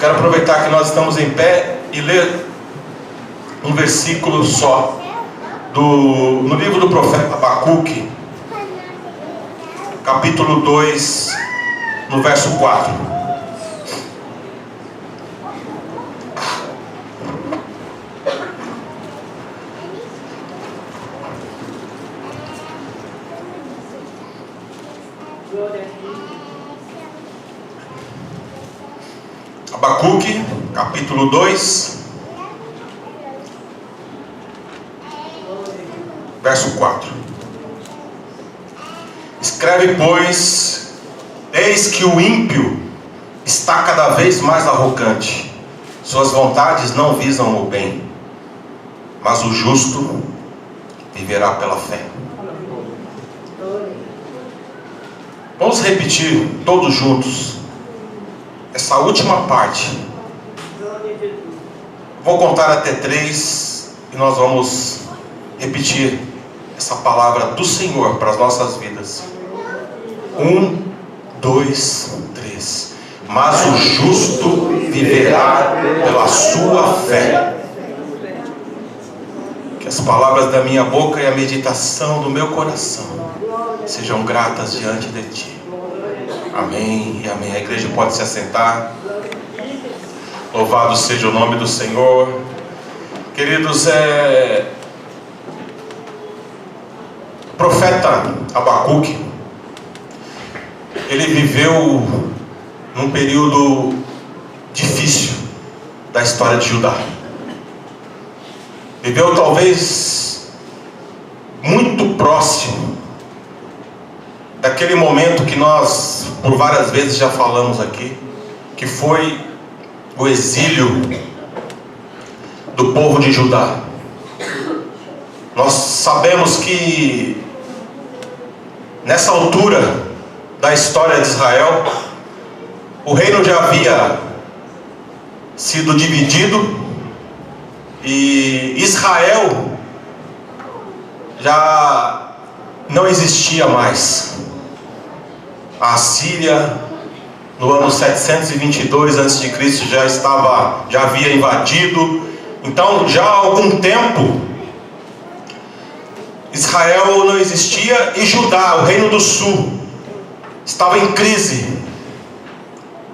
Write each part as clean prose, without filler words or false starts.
quero aproveitar que nós estamos em pé e ler um versículo só no livro do profeta Abacuque, capítulo 2, no verso 4. Abacuque, capítulo 2, verso 4. Escreve, pois: eis que o ímpio está cada vez mais arrogante, suas vontades não visam o bem, mas o justo viverá pela fé. Vamos repetir todos juntos essa última parte. Vou contar até 3 e nós vamos repetir essa palavra do Senhor para as nossas vidas. 1, 2, 3. Mas o justo viverá pela sua fé. Que as palavras da minha boca e a meditação do meu coração sejam gratas diante de Ti. Amém e amém. A igreja pode se assentar. Louvado seja o nome do Senhor. Queridos, o profeta Abacuque, ele viveu num período difícil da história de Judá. Viveu talvez muito próximo daquele momento que nós por várias vezes já falamos aqui, que foi o exílio do povo de Judá. Nós sabemos que nessa altura da história de Israel, o reino já havia sido dividido e Israel já não existia mais. A Síria, no ano 722 a.C., já havia invadido. Então, já há algum tempo, Israel não existia e Judá, o reino do sul, estava em crise.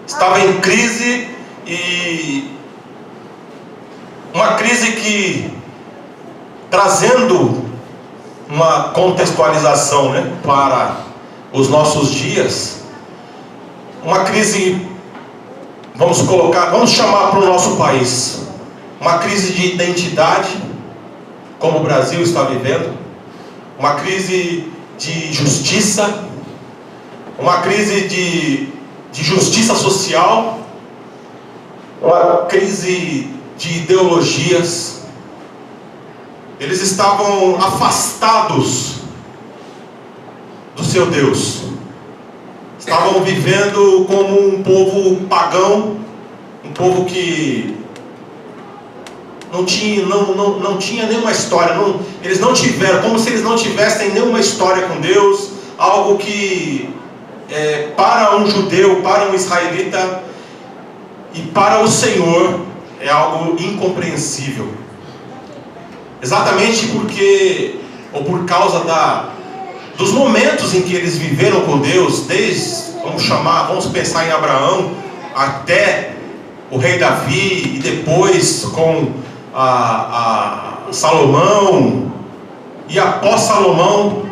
Estava em crise, e uma crise que, trazendo uma contextualização, para os nossos dias, uma crise, vamos chamar para o nosso país, uma crise de identidade, como o Brasil está vivendo, uma crise de justiça, uma crise de justiça social, uma crise de ideologias. Eles estavam afastados do seu Deus, estavam vivendo como um povo pagão, um povo que não tinha nenhuma história, eles não tiveram, como se eles não tivessem nenhuma história com Deus, algo que para um judeu, para um israelita e para o Senhor é algo incompreensível. Exatamente por causa dos momentos em que eles viveram com Deus, vamos pensar em Abraão, até o rei Davi, e depois com Salomão, e após Salomão,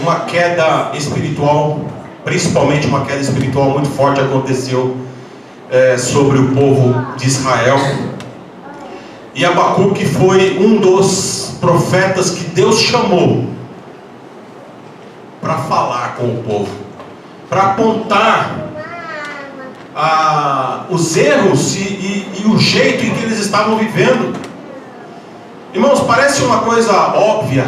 uma queda espiritual, principalmente uma queda espiritual muito forte aconteceu sobre o povo de Israel. E Abacuque foi um dos profetas que Deus chamou para falar com o povo, para apontar os erros e o jeito em que eles estavam vivendo. Irmãos, parece uma coisa óbvia,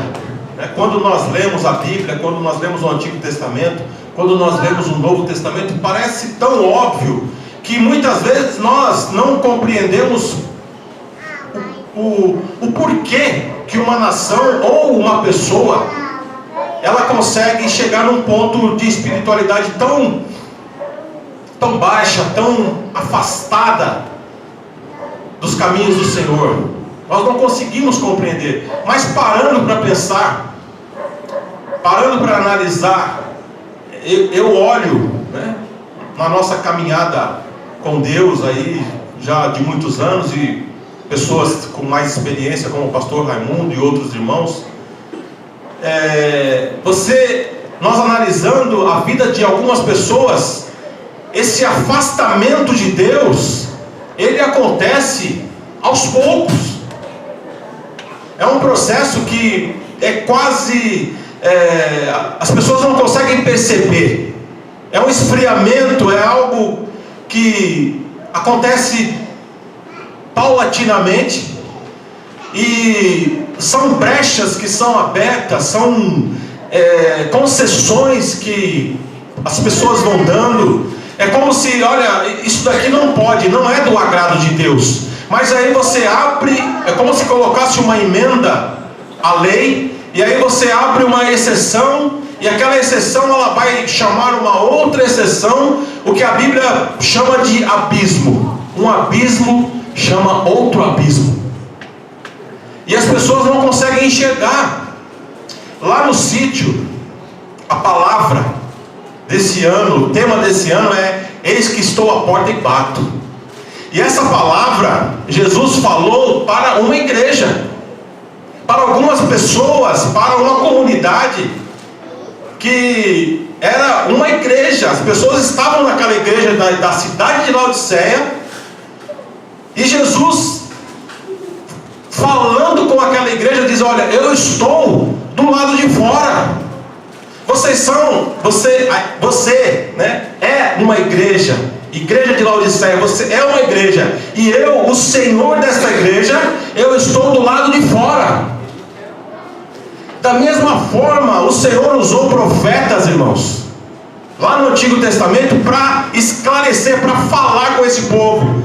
quando nós lemos a Bíblia, quando nós lemos o Antigo Testamento, quando nós lemos o Novo Testamento, parece tão óbvio que muitas vezes nós não compreendemos o porquê que uma nação ou uma pessoa ela consegue chegar num ponto de espiritualidade tão baixa, tão afastada dos caminhos do Senhor. Nós não conseguimos compreender. Mas parando para pensar, parando para analisar, eu olho, né, na nossa caminhada com Deus aí, já de muitos anos, e pessoas com mais experiência, como o pastor Raimundo e outros irmãos, nós analisando a vida de algumas pessoas, esse afastamento de Deus, ele acontece aos poucos. É um processo que é quase, as pessoas não conseguem perceber. É um esfriamento, é algo que acontece paulatinamente, e são brechas que são abertas, são concessões que as pessoas vão dando. É como se, olha, isso daqui não pode, não é do agrado de Deus. Mas aí você abre, é como se colocasse uma emenda à lei, e aí você abre uma exceção, e aquela exceção ela vai chamar uma outra exceção, o que a Bíblia chama de abismo. Um abismo chama outro abismo. E as pessoas não conseguem enxergar. Lá no sítio, a palavra desse ano, o tema desse ano é: eis que estou à porta e bato. E essa palavra Jesus falou para uma igreja, para algumas pessoas, para uma comunidade que era uma igreja. As pessoas estavam naquela igreja da cidade de Laodiceia, e Jesus, falando com aquela igreja, diz: olha, eu estou do lado de fora. Você, né, é uma igreja de Laodiceia, você é uma igreja, e eu, o Senhor desta igreja, eu estou do lado de fora. Da mesma forma, o Senhor usou profetas, irmãos, lá no Antigo Testamento, para esclarecer, para falar com esse povo.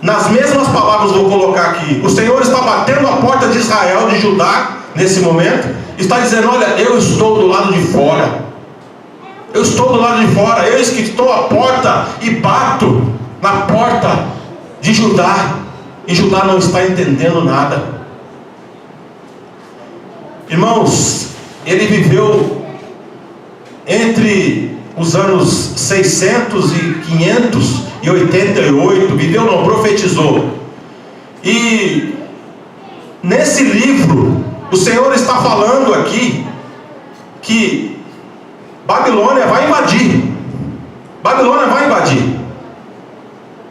Nas mesmas palavras vou colocar aqui. O Senhor está batendo a porta de Israel, de Judá, nesse momento. Está dizendo: olha, eu estou do lado de fora. Eu estou do lado de fora. Eis que estou à porta e bato na porta de Judá. E Judá não está entendendo nada. Irmãos, ele viveu entre os anos 600 e 588, viveu não, profetizou. E nesse livro, o Senhor está falando aqui que Babilônia vai invadir. Babilônia vai invadir.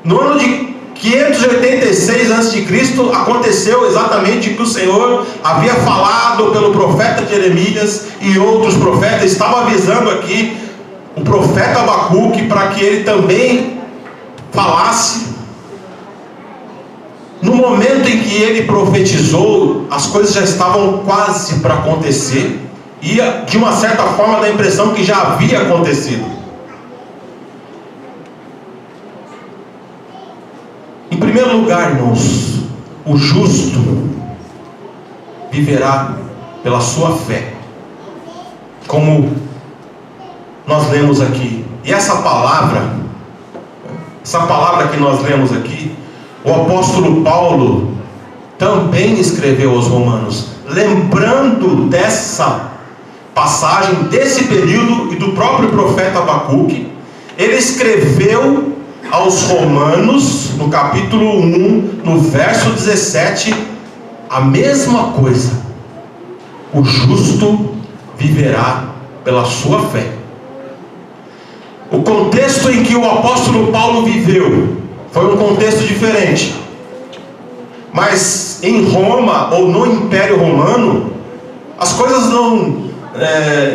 No ano de 586 a.C. aconteceu exatamente o que o Senhor havia falado pelo profeta Jeremias e outros profetas. Estava avisando aqui o profeta Abacuque para que ele também falasse. No momento em que ele profetizou, as coisas já estavam quase para acontecer, e de uma certa forma dá a impressão que já havia acontecido. Em primeiro lugar, irmãos, o justo viverá pela sua fé, como nós lemos aqui. E essa palavra que nós lemos aqui, o apóstolo Paulo também escreveu aos Romanos, lembrando dessa passagem, desse período e do próprio profeta Abacuque. Ele escreveu aos Romanos, no capítulo 1, no verso 17, a mesma coisa: o justo viverá pela sua fé. O contexto em que o apóstolo Paulo viveu foi um contexto diferente, mas em Roma, ou no Império Romano, as coisas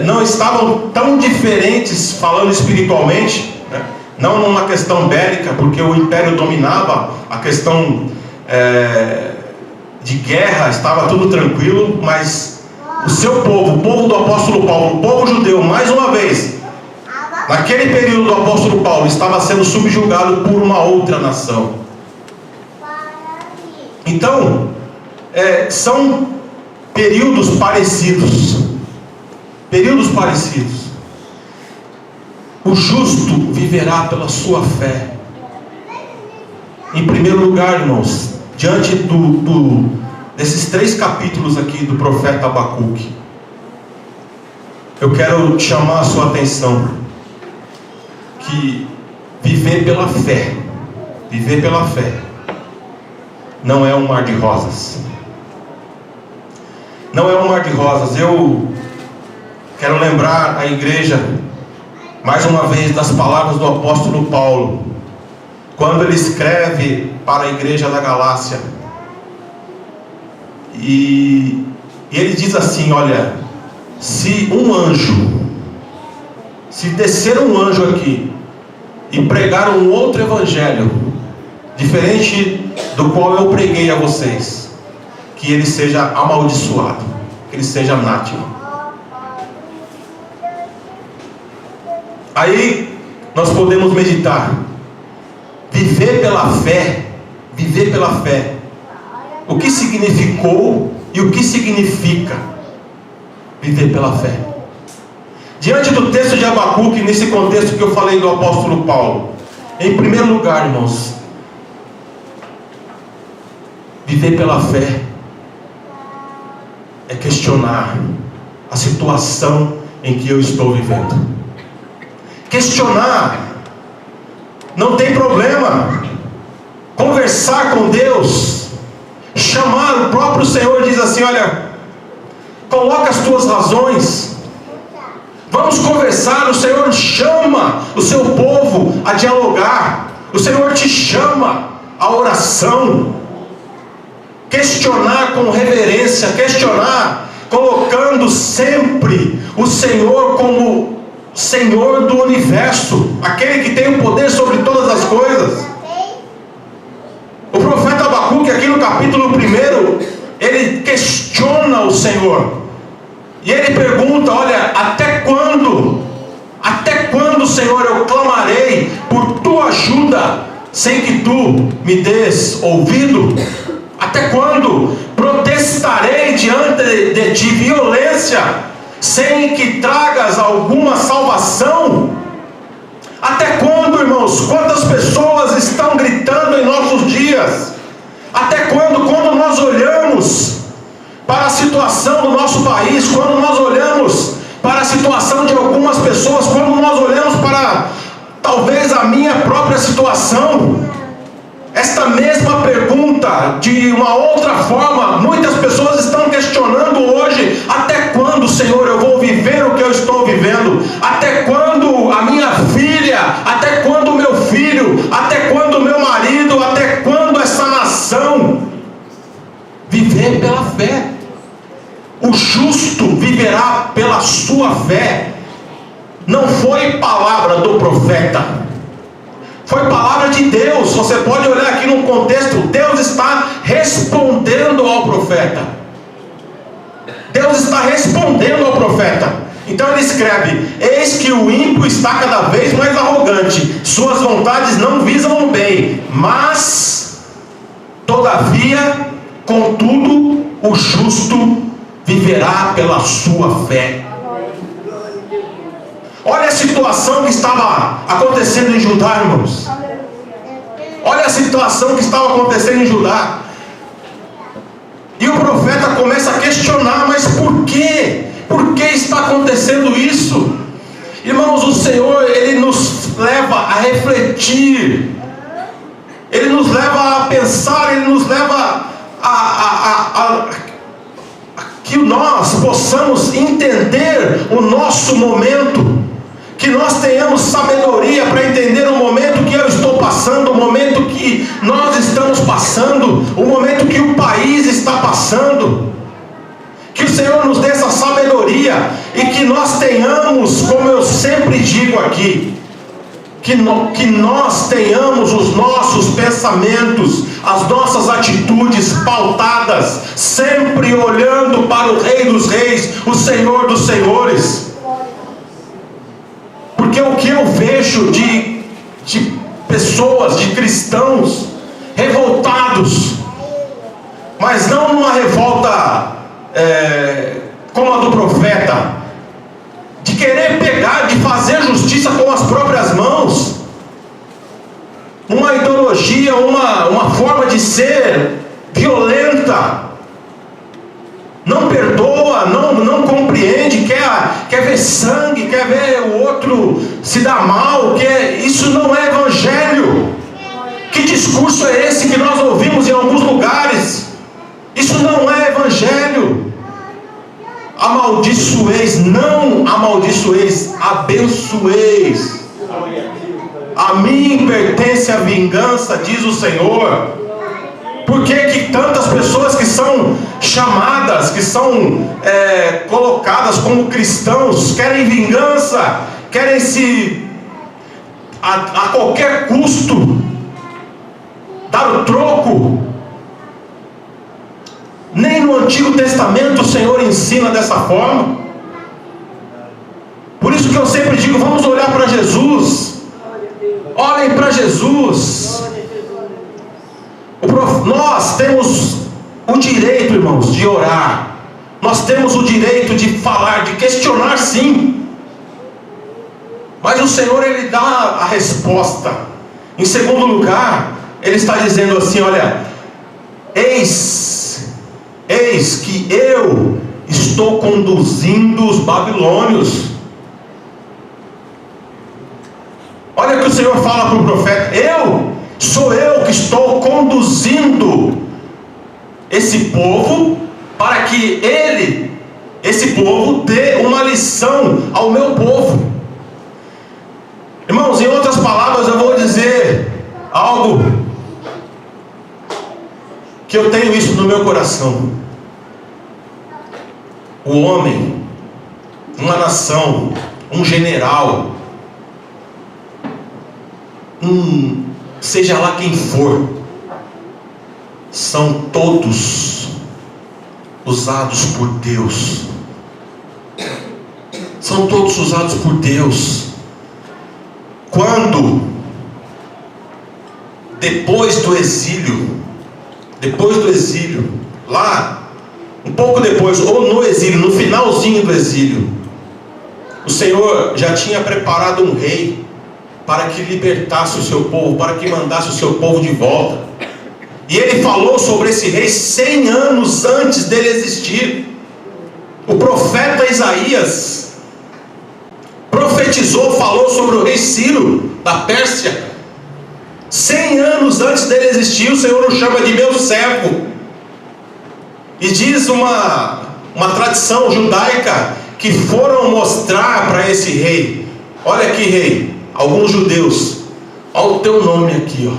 não estavam tão diferentes, falando espiritualmente, né? Não numa questão bélica, porque o Império dominava a questão de guerra, estava tudo tranquilo, mas o seu povo, o povo do apóstolo Paulo, o povo judeu, mais uma vez, naquele período do apóstolo Paulo, estava sendo subjugado por uma outra nação. Então, são períodos parecidos. O justo viverá pela sua fé. Em primeiro lugar, irmãos, diante desses 3 capítulos aqui do profeta Abacuque, eu quero chamar a sua atenção que viver pela fé não é um mar de rosas. Não é um mar de rosas. Eu quero lembrar a igreja mais uma vez das palavras do apóstolo Paulo, quando ele escreve para a igreja da Galácia, e ele diz assim: olha, se descer um anjo aqui e pregar um outro evangelho diferente do qual eu preguei a vocês, que ele seja amaldiçoado, que ele seja anátema. Aí nós podemos meditar. Viver pela fé, o que significou e o que significa viver pela fé. Diante do texto de Abacuque, nesse contexto que eu falei do apóstolo Paulo, em primeiro lugar, irmãos, viver pela fé é questionar a situação em que eu estou vivendo. Questionar, não tem problema. Conversar com Deus, chamar o próprio Senhor, diz assim: olha, coloca as tuas razões, vamos conversar. O Senhor chama o seu povo a dialogar, o Senhor te chama à oração. Questionar com reverência, questionar colocando sempre o Senhor como Senhor do universo, aquele que tem o poder sobre todas as coisas. O profeta Abacuque, aqui no capítulo 1, ele questiona o Senhor, e ele pergunta: olha, até quando, Senhor, eu clamarei por tua ajuda, sem que tu me des ouvido? Até quando protestarei diante de ti violência, sem que tragas alguma salvação? Até quando, irmãos? Quantas pessoas estão gritando em nossos dias? Até quando nós olhamos para a situação do nosso país, quando nós olhamos para a situação de algumas pessoas, quando nós olhamos para talvez a minha própria situação, esta mesma pergunta, de uma outra forma, muitas pessoas estão questionando hoje: até quando, Senhor, eu vou viver o que eu estou vivendo? Até quando a minha filha? Até quando o meu filho? Até quando o meu marido? Até quando essa nação? Viver pela fé. O justo viverá pela sua fé. Não foi palavra do profeta, foi palavra de Deus. Você pode olhar aqui no contexto, Deus está respondendo ao profeta. Deus está respondendo ao profeta. Então ele escreve: eis que o ímpio está cada vez mais arrogante, suas vontades não visam o bem, mas todavia, contudo, o justo viverá pela sua fé. Olha a situação que estava acontecendo em Judá, irmãos. Olha a situação que estava acontecendo em Judá. E o profeta começa a questionar: mas por quê? Por que está acontecendo isso? Irmãos, o Senhor, Ele nos leva a refletir, Ele nos leva a pensar, Ele nos leva a que nós possamos entender o nosso momento, que nós tenhamos sabedoria para entender o momento que eu estou passando, o momento que nós estamos passando, o momento que o país está passando. Que o Senhor nos dê essa sabedoria e que nós tenhamos, como eu sempre digo aqui, que nós tenhamos os nossos pensamentos, as nossas atitudes pautadas, sempre olhando para o Rei dos Reis, o Senhor dos Senhores. Porque o que eu vejo de pessoas, de cristãos revoltados, mas não uma revolta como a do profeta, de querer pegar, de fazer justiça com as próprias mãos, teologia, uma forma de ser violenta. Não perdoa, não compreende, quer ver sangue, quer ver o outro se dar mal. Isso não é evangelho. Que discurso é esse que nós ouvimos em alguns lugares? Isso não é evangelho. Amaldiçoeis, não amaldiçoeis, abençoeis. A mim pertence a vingança, diz o Senhor. Por que tantas pessoas que são chamadas, que são colocadas como cristãos, querem vingança, querem a qualquer custo dar o troco? Nem no Antigo Testamento o Senhor ensina dessa forma. Por isso que eu sempre digo, vamos olhar para Jesus. Olhem para Jesus. Nós temos o direito, irmãos, de orar. Nós temos o direito de falar, de questionar, sim. Mas o Senhor, Ele dá a resposta. Em segundo lugar, Ele está dizendo assim, olha, eis que eu estou conduzindo os babilônios. Olha o que o Senhor fala para o profeta: sou eu que estou conduzindo esse povo, para que esse povo dê uma lição ao meu povo. Irmãos, em outras palavras, eu vou dizer algo que eu tenho isso no meu coração. O homem, uma nação, um general, seja lá quem for, são todos usados por Deus. São todos usados por Deus. Quando, depois do exílio, lá, um pouco depois, ou no exílio, no finalzinho do exílio, o Senhor já tinha preparado um rei para que libertasse o seu povo, para que mandasse o seu povo de volta. E Ele falou sobre esse rei 100 anos antes dele existir. O profeta Isaías profetizou, falou sobre o rei Ciro da Pérsia 100 anos antes dele existir. O Senhor o chama de meu servo. E diz uma tradição judaica que foram mostrar para esse rei: olha aqui, rei, alguns judeus, olha o teu nome aqui,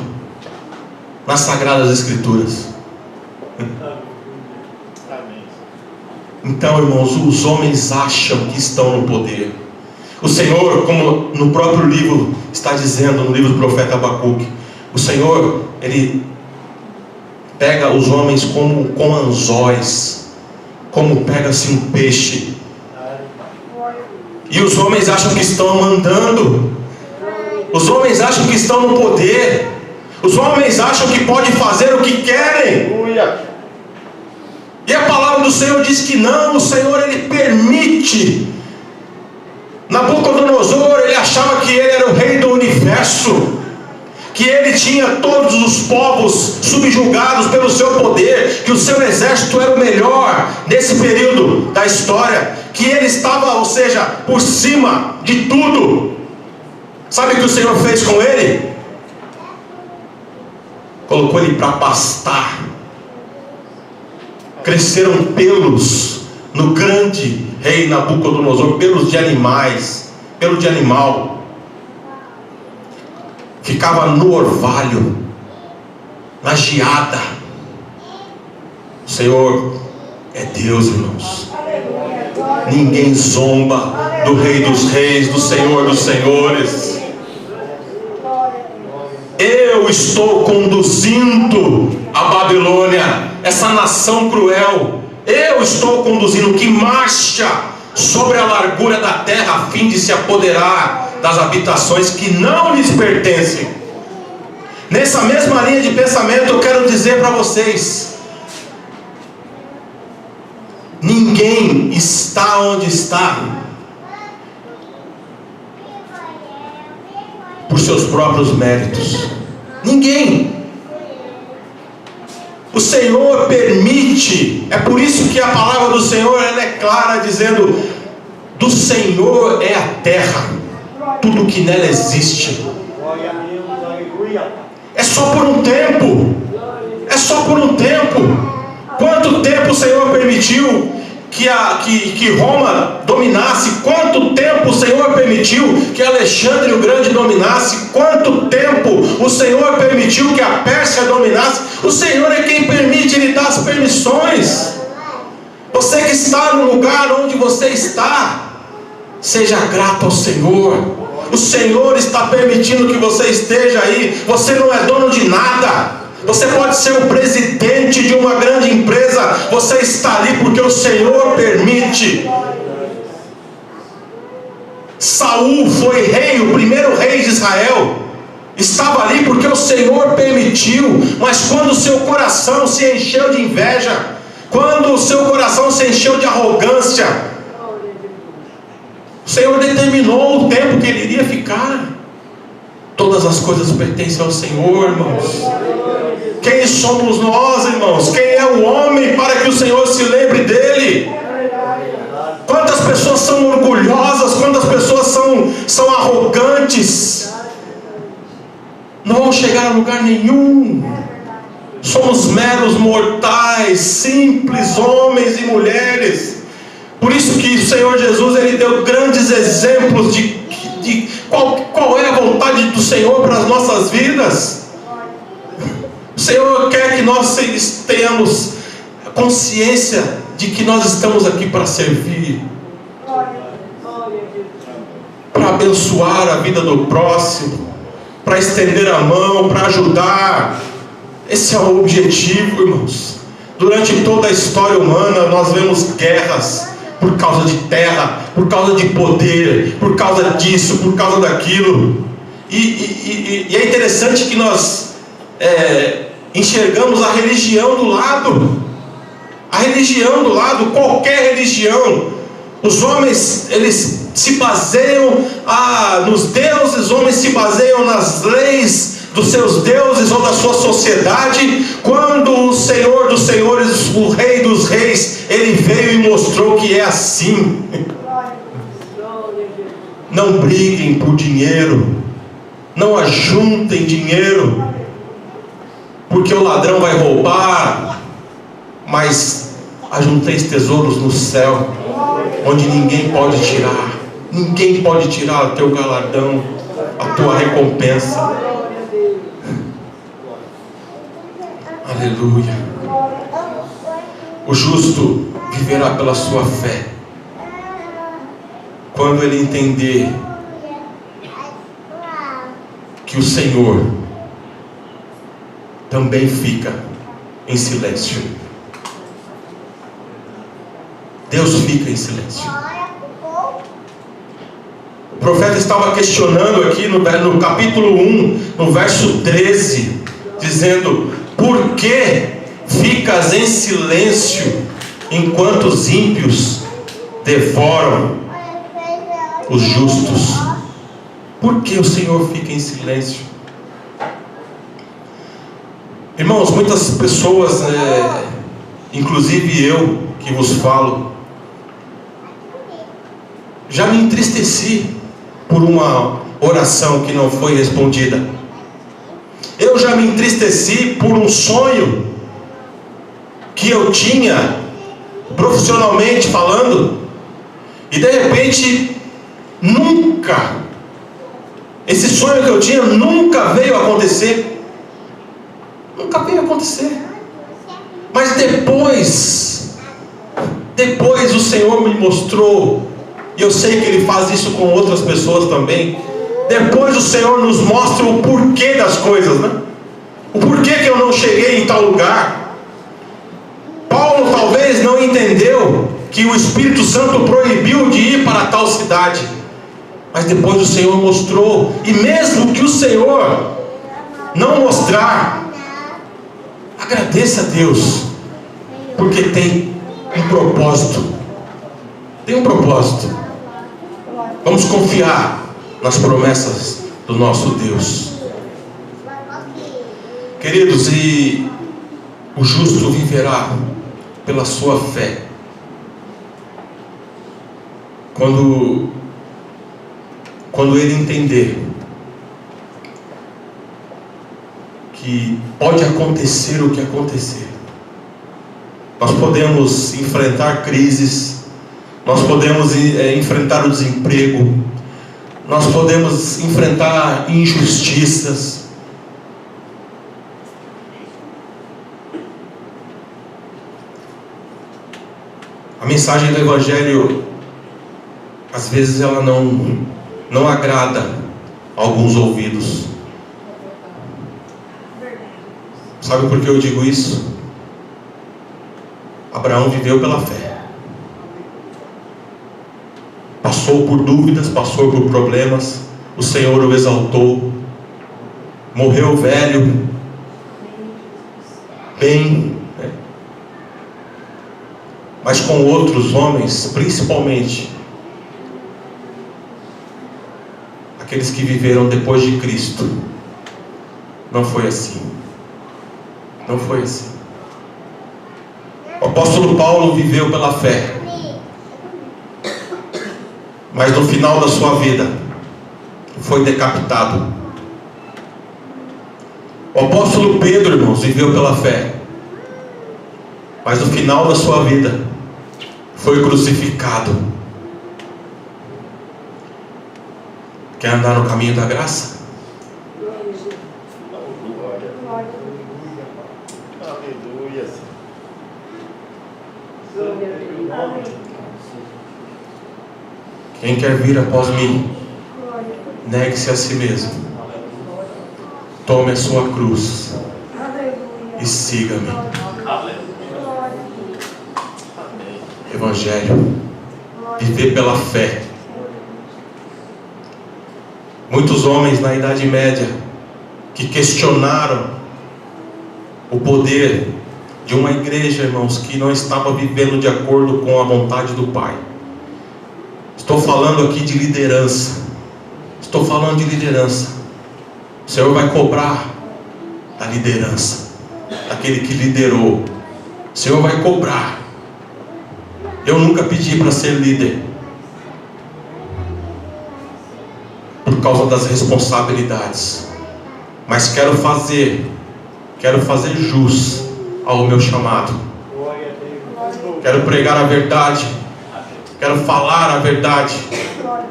nas Sagradas Escrituras. Então, irmãos, os homens acham que estão no poder. O Senhor, como no próprio livro está dizendo, no livro do profeta Abacuque, o Senhor, Ele pega os homens com anzóis, como pega-se um peixe. E os homens acham que estão mandando. Os homens acham que estão no poder. Os homens acham que podem fazer o que querem. E a palavra do Senhor diz que não. O Senhor, Ele permite. Nabucodonosor, ele achava que ele era o rei do universo, que ele tinha todos os povos subjugados pelo seu poder, que o seu exército era o melhor nesse período da história, que ele estava, ou seja, por cima de tudo. Sabe o que o Senhor fez com ele? Colocou ele para pastar. Cresceram pelos no grande rei Nabucodonosor, pelos de animais, pelo de animal. Ficava no orvalho, na geada. O Senhor é Deus, irmãos. Ninguém zomba do Rei dos Reis, do Senhor dos Senhores. Eu estou conduzindo a Babilônia, essa nação cruel. Eu estou conduzindo, que marcha sobre a largura da terra, a fim de se apoderar das habitações que não lhes pertencem. Nessa mesma linha de pensamento, eu quero dizer para vocês: ninguém está onde está por seus próprios méritos. Ninguém. O Senhor permite. É por isso que a palavra do Senhor ela é clara, dizendo: do Senhor é a terra, tudo que nela existe. É só por um tempo. É só por um tempo. Quanto tempo o Senhor permitiu que Roma dominasse? Quanto tempo o Senhor permitiu que Alexandre o Grande dominasse? Quanto tempo o Senhor permitiu que a Pérsia dominasse? O Senhor é quem permite, Ele dá as permissões. Você que está no lugar onde você está, seja grato ao Senhor. O Senhor está permitindo que você esteja aí. Você não é dono de nada. Você pode ser o presidente de uma grande empresa. Você está ali porque o Senhor permite. Saul foi rei, o primeiro rei de Israel. Estava ali porque o Senhor permitiu. Mas quando o seu coração se encheu de inveja, quando o seu coração se encheu de arrogância, o Senhor determinou o tempo que ele iria ficar. Todas as coisas pertencem ao Senhor, irmãos. Quem somos nós, irmãos? Quem é o homem para que o Senhor se lembre dele? Quantas pessoas são orgulhosas, quantas pessoas são arrogantes, não vão chegar a lugar nenhum. Somos meros mortais, simples homens e mulheres. Por isso que o Senhor Jesus ele deu grandes exemplos de qual é a vontade do Senhor para as nossas vidas. O Senhor quer que nós tenhamos consciência de que nós estamos aqui para servir, para abençoar a vida do próximo, para estender a mão, para ajudar. Esse é o objetivo, irmãos. Durante toda a história humana nós vemos guerras por causa de terra, por causa de poder, por causa disso, por causa daquilo. E é interessante que nós enxergamos a religião do lado. A religião do lado, qualquer religião. Os homens, eles se baseiam nos deuses, os homens se baseiam nas leis dos seus deuses ou da sua sociedade. Quando o Senhor dos senhores, o Rei dos reis, ele veio e mostrou que é assim. Não briguem por dinheiro, não ajuntem dinheiro, porque o ladrão vai roubar, mas ajunteis tesouros no céu, onde ninguém pode tirar. Ninguém pode tirar o teu galardão, a tua recompensa. Aleluia. O justo viverá pela sua fé. Quando ele entender que o Senhor também fica em silêncio. Deus fica em silêncio. O profeta estava questionando aqui no capítulo 1, no verso 13, dizendo: por que ficas em silêncio enquanto os ímpios devoram os justos? Por que o Senhor fica em silêncio? Irmãos, muitas pessoas, inclusive eu que vos falo, já me entristeci por uma oração que não foi respondida. Eu já me entristeci por um sonho que eu tinha, profissionalmente falando, e de repente esse sonho que eu tinha nunca veio a acontecer. Nunca veio a acontecer. Mas depois o Senhor me mostrou, e eu sei que Ele faz isso com outras pessoas também. Depois o Senhor nos mostra o porquê das coisas, né? O porquê que eu não cheguei em tal lugar. Paulo talvez não entendeu que o Espírito Santo proibiu de ir para tal cidade, mas depois o Senhor mostrou. E mesmo que o Senhor não mostrar, agradeça a Deus, porque tem um propósito. Tem um propósito. Vamos confiar nas promessas do nosso Deus. Queridos, e o justo viverá pela sua fé. Quando ele entender que pode acontecer o que acontecer, nós podemos enfrentar crises, nós podemos enfrentar o desemprego, nós podemos enfrentar injustiças. A mensagem do Evangelho, às vezes, ela não agrada a alguns ouvidos. Sabe por que eu digo isso? Abraão viveu pela fé. Passou por dúvidas, passou por problemas. O Senhor o exaltou. Morreu velho, bem, né? Mas com outros homens, principalmente aqueles que viveram depois de Cristo, não foi assim. Não foi assim. O apóstolo Paulo viveu pela fé, mas no final da sua vida foi decapitado. O apóstolo Pedro, irmãos, viveu pela fé, mas no final da sua vida foi crucificado. Quer andar no caminho da graça? Quem quer vir após mim, negue-se a si mesmo, tome a sua cruz e siga-me. Evangelho, viver pela fé. Muitos homens na Idade Média que questionaram o poder de uma igreja, irmãos, que não estava vivendo de acordo com a vontade do Pai. Estou falando aqui de liderança. Estou falando de liderança. O Senhor vai cobrar da liderança, daquele que liderou. O Senhor vai cobrar. Eu nunca pedi para ser líder, por causa das responsabilidades, mas quero fazer jus ao meu chamado. Quero pregar a verdade, quero falar a verdade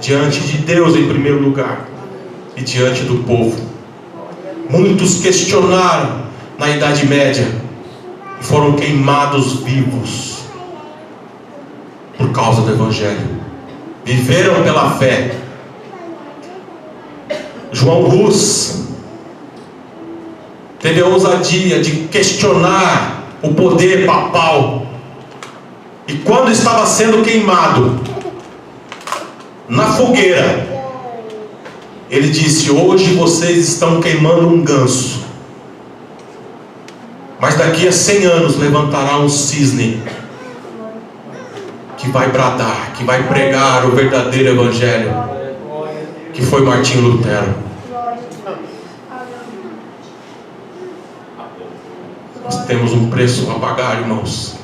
diante de Deus em primeiro lugar e diante do povo. Muitos questionaram na Idade Média e foram queimados vivos por causa do Evangelho. Viveram pela fé. João Rus teve a ousadia de questionar o poder papal, e quando estava sendo queimado na fogueira, ele disse: hoje vocês estão queimando um ganso, mas daqui a 100 anos levantará um cisne que vai bradar, que vai pregar o verdadeiro Evangelho, que foi Martinho Lutero. Nós temos um preço a pagar, irmãos.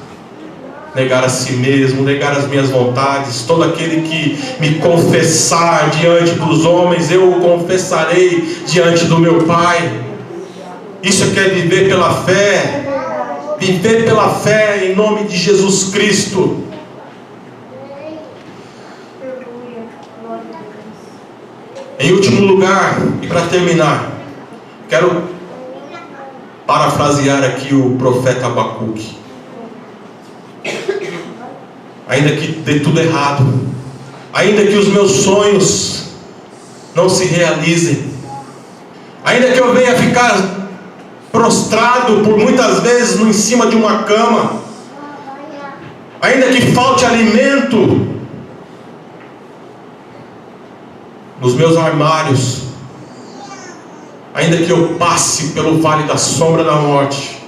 Negar a si mesmo, negar as minhas vontades. Todo aquele que me confessar diante dos homens, eu o confessarei diante do meu Pai. Isso é viver pela fé. Viver pela fé em nome de Jesus Cristo. Em último lugar, e para terminar, quero parafrasear aqui o profeta Abacuque. Ainda que dê tudo errado, ainda que os meus sonhos não se realizem, ainda que eu venha ficar prostrado por muitas vezes em cima de uma cama, ainda que falte alimento nos meus armários, ainda que eu passe pelo vale da sombra da morte,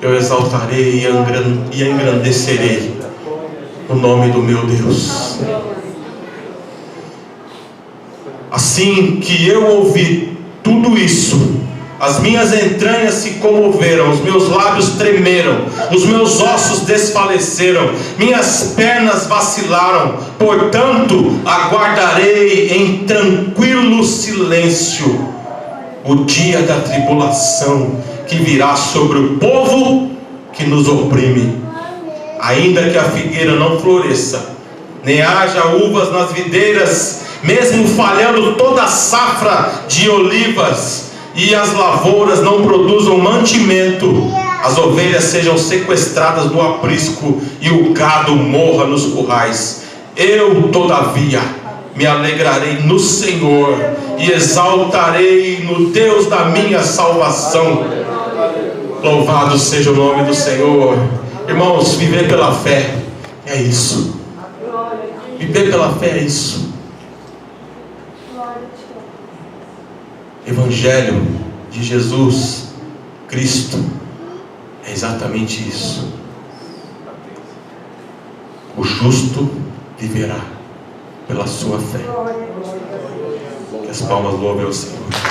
eu exaltarei e engrandecerei o nome do meu Deus. Assim que eu ouvi tudo isso, As minhas entranhas se comoveram, os meus lábios tremeram, os meus ossos desfaleceram, minhas pernas vacilaram. Portanto, aguardarei em tranquilo silêncio o dia da tribulação que virá sobre o povo que nos oprime. Ainda que a figueira não floresça, nem haja uvas nas videiras, mesmo falhando toda a safra de olivas, e as lavouras não produzam mantimento, as ovelhas sejam sequestradas do aprisco e o gado morra nos currais, eu todavia me alegrarei no Senhor e exaltarei no Deus da minha salvação. Louvado seja o nome do Senhor. Irmãos, viver pela fé é isso. Viver pela fé é isso. Evangelho de Jesus Cristo é exatamente isso. O justo viverá pela sua fé. Que as palmas louvem ao Senhor.